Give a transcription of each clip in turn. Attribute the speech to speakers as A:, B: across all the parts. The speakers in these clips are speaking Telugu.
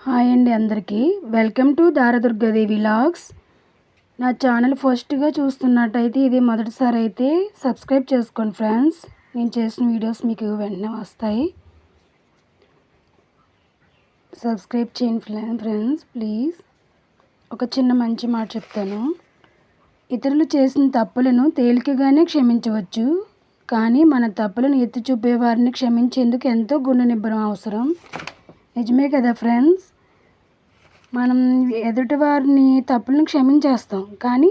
A: హాయ్ అండి అందరికీ వెల్కమ్ టు దారదుర్గాదేవి వ్లాగ్స్. నా ఛానల్ ఫస్ట్గా చూస్తున్నట్టయితే ఇది మొదటిసారి అయితే సబ్స్క్రైబ్ చేసుకోండి ఫ్రెండ్స్. నేను చేసిన వీడియోస్ మీకు వెంటనే వస్తాయి. సబ్స్క్రైబ్ చేయండి ఫ్రెండ్స్ ప్లీజ్. ఒక చిన్న మంచి మాట చెప్తాను. ఇతరులు చేసిన తప్పులను తేలికగానే క్షమించవచ్చు, కానీ మన తప్పులను ఎత్తి చూపే వారిని క్షమించేందుకు ఎంతో గుండె నిబ్బరం అవసరం. నిజమే కదా ఫ్రెండ్స్. మనం ఎదుటి వారిని తప్పులను క్షమించేస్తాం, కానీ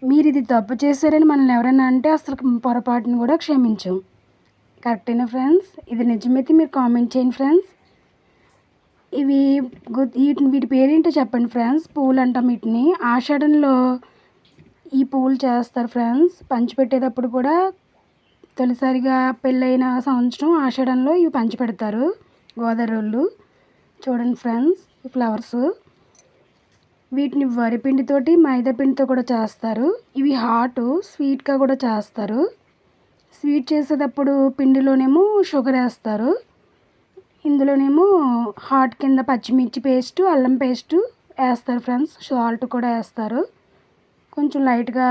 A: మీరు ఇది తప్పు చేశారని మనల్ని ఎవరైనా అంటే అసలు పొరపాటును కూడా క్షమించాం. కరెక్టేనా ఫ్రెండ్స్? ఇది నిజమైతే మీరు కామెంట్ చేయండి ఫ్రెండ్స్. ఇవి వీటి పేరేంటో చెప్పండి ఫ్రెండ్స్. పూలు అంటాం వీటిని. ఆషాఢంలో ఈ పూలు చేస్తారు ఫ్రెండ్స్. పంచిపెట్టేటప్పుడు కూడా తొలిసారిగా పెళ్ళైన సంవత్సరం ఆషాఢంలో ఇవి పంచిపెడతారు గోదావరి. చూడండి ఫ్రెండ్స్, ఈ ఫ్లవర్స్ వీటిని వరిపిండితోటి మైదాపిండితో కూడా చేస్తారు. ఇవి హాట్ స్వీట్గా కూడా చేస్తారు. స్వీట్ చేసేటప్పుడు పిండిలోనేమో షుగర్ వేస్తారు, ఇందులోనేమో హాట్ కింద పచ్చిమిర్చి పేస్టు అల్లం పేస్టు వేస్తారు ఫ్రెండ్స్. సాల్ట్ కూడా వేస్తారు, కొంచెం లైట్గా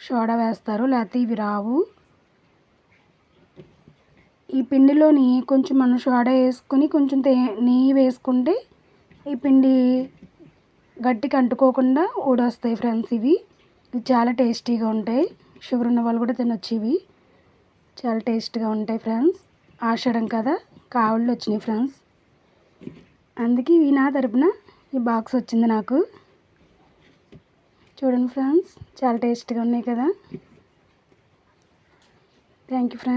A: సోడా వేస్తారు, లేకపోతే ఇవి రావు. ఈ పిండిలోని కొంచెం మనం సోడా వేసుకొని కొంచెం నెయ్యి వేసుకుంటే ఈ పిండి గట్టికి అంటుకోకుండా ఊడొస్తాయి ఫ్రెండ్స్. ఇవి చాలా టేస్టీగా ఉంటాయి. షుగర్ ఉన్న వాళ్ళు కూడా తినొచ్చు. ఇవి చాలా టేస్ట్గా ఉంటాయి ఫ్రెండ్స్. ఆషాఢం కదా, కావళ్ళు వచ్చినాయి ఫ్రెండ్స్, అందుకే ఇవి నా తరపున ఈ బాక్స్ వచ్చింది నాకు. చూడండి ఫ్రెండ్స్, చాలా టేస్ట్గా ఉన్నాయి కదా. Thank you friends.